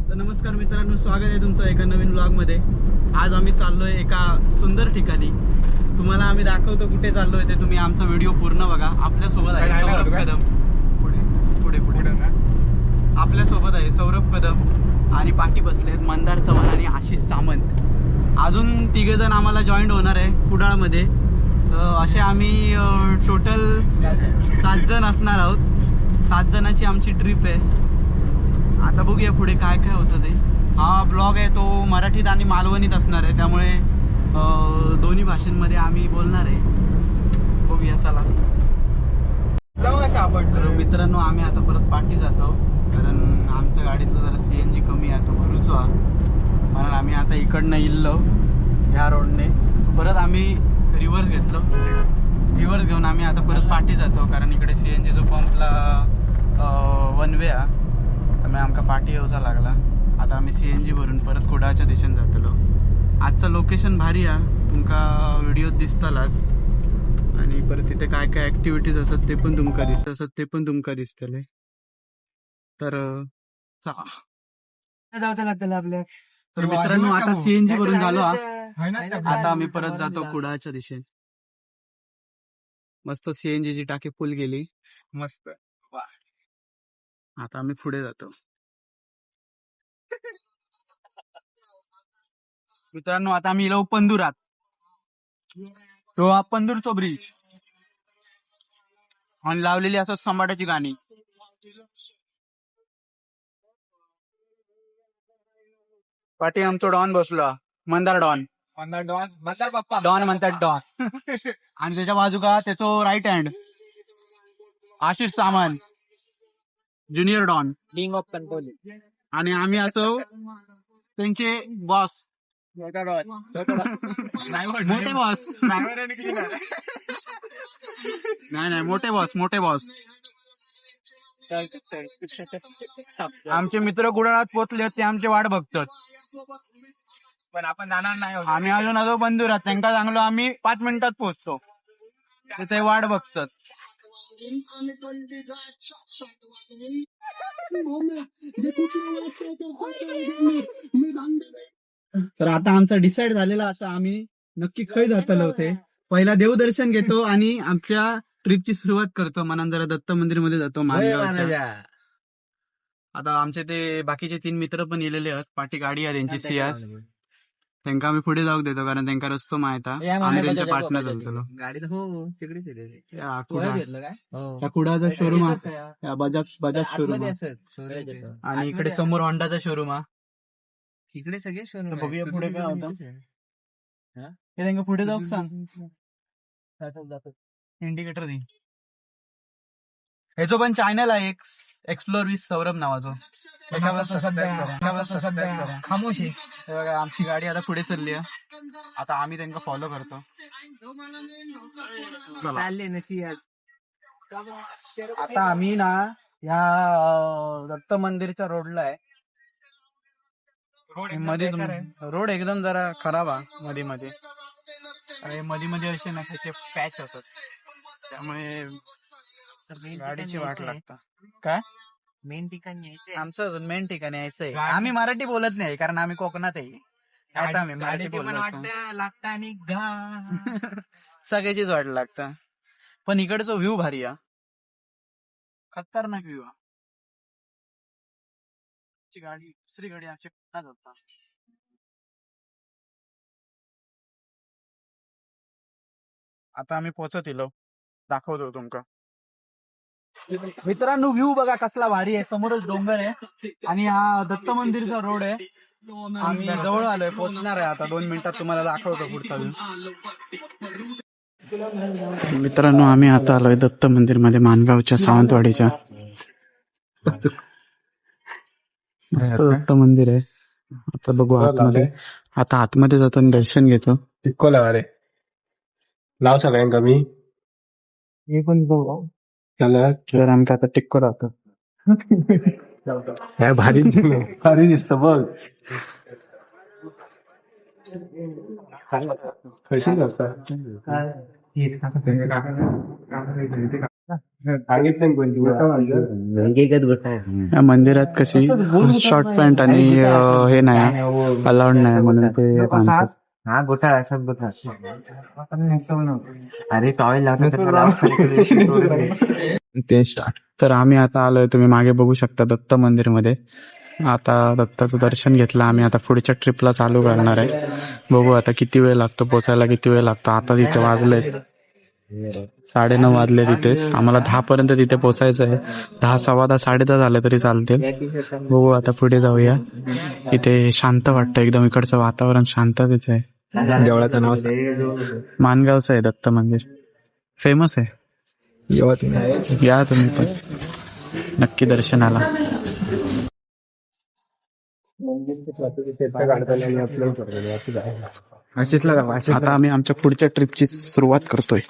तर नमस्कार मित्रांनो, स्वागत आहे तुमचं एका नवीन ब्लॉगमध्ये. आज आम्ही चाललोय एका सुंदर ठिकाणी. तुम्हाला आम्ही दाखवतो कुठे चाललोय ते. तुम्ही आमचा व्हिडिओ पूर्ण बघा. आपल्यासोबत आहे सौरभ कदम. पुढे पुढे पुढे आपल्यासोबत आहे सौरभ कदम आणि पाठी बसलेत मंदार चव्हाण आणि आशिष सामंत. अजून तिघेजण आम्हाला जॉईंट होणार आहे कुडाळमध्ये. असे आम्ही टोटल 7 जण असणार आहोत. 7 जणांची आमची ट्रिप आहे. आता बघूया पुढे काय काय होतं ते. हा ब्लॉग आहे तो मराठीत आणि मालवणीत असणार आहे, त्यामुळे दोन्ही भाषांमध्ये आम्ही बोलणार आहे. बघूया चला. तर मित्रांनो, आम्ही आता परत पाठी जातो कारण आमच्या गाडीतलं जरा CNG कमी आहे, तो भरूचा म्हणून आम्ही आता इकडनं इल्लो ह्या रोडने. परत आम्ही रिव्हर्स घेतलो. रिव्हर्स घेऊन आम्ही आता परत पाठी जातो कारण इकडे CNG जो पंपला 1 वे आहे, त्यामुळे आमका पाठी येऊचा लागला. आता आम्ही CNG भरून परत कुडाळच्या दिशेने जातलो. आजचं लोकेशन भारी आहे, तुमका व्हिडिओत दिसतालाच. आणि परत तिथे काय काय ॲक्टिव्हिटीज असतात ते पण तुमका दिसतले. तर जाऊचं लागतं आपल्या. तर मित्रांनो, आता CNG भरून झालो. आता आम्ही परत जातो कुडाळच्या दिशेने. मस्त CNG ची टाकी फुल गेली. मस्त. आता आम्ही पुढे जातो. मित्रांनो, आता आम्ही इलो पंदुरात. तो हा पंदूरचो ब्रिज आणि लावलेली असं संभाटाची गाणी. पाठी आमचो डॉन बसलो, मंदार डॉन. मंदार बाप्पा. डॉन म्हणतात डॉन. आणि त्याच्या बाजूका त्याचो right hand Ashish Samant, junior don. King of control. आणि आम्ही असो त्यांचे बॉस, मोठे बॉस. नाही, मोठे बॉस. आमचे मित्र कुडाळात पोहोचले, ते आमचे वाट बघतात. पण आपण जाणार नाही. आम्ही अजून बंधुरात त्यांना सांगलो आम्ही 5 मिनिटात पोहोचतो, ते वाट बघतात. तर आता आमचा डिसाईड झालेला असा, आम्ही नक्की खय जातलो होते. पहिला देवदर्शन घेतो आणि आमच्या ट्रिपची सुरुवात करतो. म्हणून जरा दत्त मंदिर मध्ये जातो मानगावच्या. आता आमचे ते बाकीचे 3 मित्र पण येलेले आहेत. पाठी गाडी आहे त्यांची सियास. त्यांना आम्ही पुढे जाऊ देतो कारण त्यांना रस्तो माहित आहे. आम्ही त्यांच्या पार्टनर झालतो. गाडी हो तिकडेच कुडाचा शोरूम आहे, बजाज शोरूम आणि इकडे समोर होंडाचा शोरूम आहे. इकडे सगळे शोरूम. बघूया पुढे काय होतं. हे त्यांना पुढे जाऊ सांग. इंडिकेटर दे. ह्याचो पण चॅनल आहे एक, एक्सप्लोर विथ सौरभ नावाचं. खामोशी. आमची गाडी आता पुढे चालली आहे. आता आम्ही त्यांना फॉलो करतो. आता आम्ही ना ह्या दत्त मंदिरच्या रोडला आहे. मध्ये रोड एकदम जरा खराब आहे. मध्ये असे ना त्याचे पॅच असतात, त्यामुळे गाडीची वाट लागता. काय मेन ठिकाणी यायचंय. आमचं मेन ठिकाणी यायचंय. आम्ही मराठी बोलत नाही कारण आम्ही कोकणात आहे. आता आम्ही मराठी बोलत लागता आणि सगळ्याचीच वाट लागतं. पण इकडचा व्ह्यू भारी आहे, खतरनाक व्ह्यू आहे. गाडी दुसरी गाडी आमची होता. आता आम्ही पोहोचत इलो, दाखवतो तुमका. मित्रांनो, व्ह्यू बघा कसला भारी आहे. समोरच डोंगर आहे आणि हा दत्त मंदिरचा रोड आहे. आम्ही जवळ आलोय, पोहोचणार आहे आता 2 मिनिटात. तुम्हाला दाखवतो पुढचा व्ह्यू. मित्रांनो, आम्ही आता आलोय दत्त मंदिर मध्ये, मानगावच्या सावंतवाडीच्या. मस्त दत्त मंदिर आहे. आता बघू आतमध्ये. आता आतमध्ये जाताना दर्शन घेतो. टिक्कोला रे लाव सगळ्यांका मी हे पण बघू. जर आमका आता टिक्को राहतो. भारी भारी दिसत बघ. कशी करता सांगितलं कोणती या मंदिरात कशी शॉर्ट पॅन्ट आणि हे नाही अलाउड नाही म्हणून ते बांधतात. हा घोटाळा सब घोटाळा. अरे टॉवेल ते स्टार्ट. तर आम्ही आता आलोय, तुम्ही मागे बघू शकता दत्त मंदिर मध्ये. आता दत्ताचं दर्शन घेतलं आम्ही. आता पुढच्या ट्रिपला चालू करणार आहे. बघू आता किती वेळ लागतो पोचायला, किती वेळ लागतो. आता तिथे वाजले 9:30 वाजले तिथेच. आम्हाला 10 पर्यंत तिथे पोचायचं आहे. 10, 10:15, 10:30 झाले तरी चालतील. बघू आता पुढे जाऊया. इथे शांत वाटतं एकदम, इकडचं वातावरण शांततेच आहे. देवळाचं नाव मानगावचं आहे दत्त मंदिर, फेमस आहे. या तुम्ही पण नक्की दर्शनाला. आता आम्ही आमच्या पुढच्या ट्रिपची सुरुवात करतोय.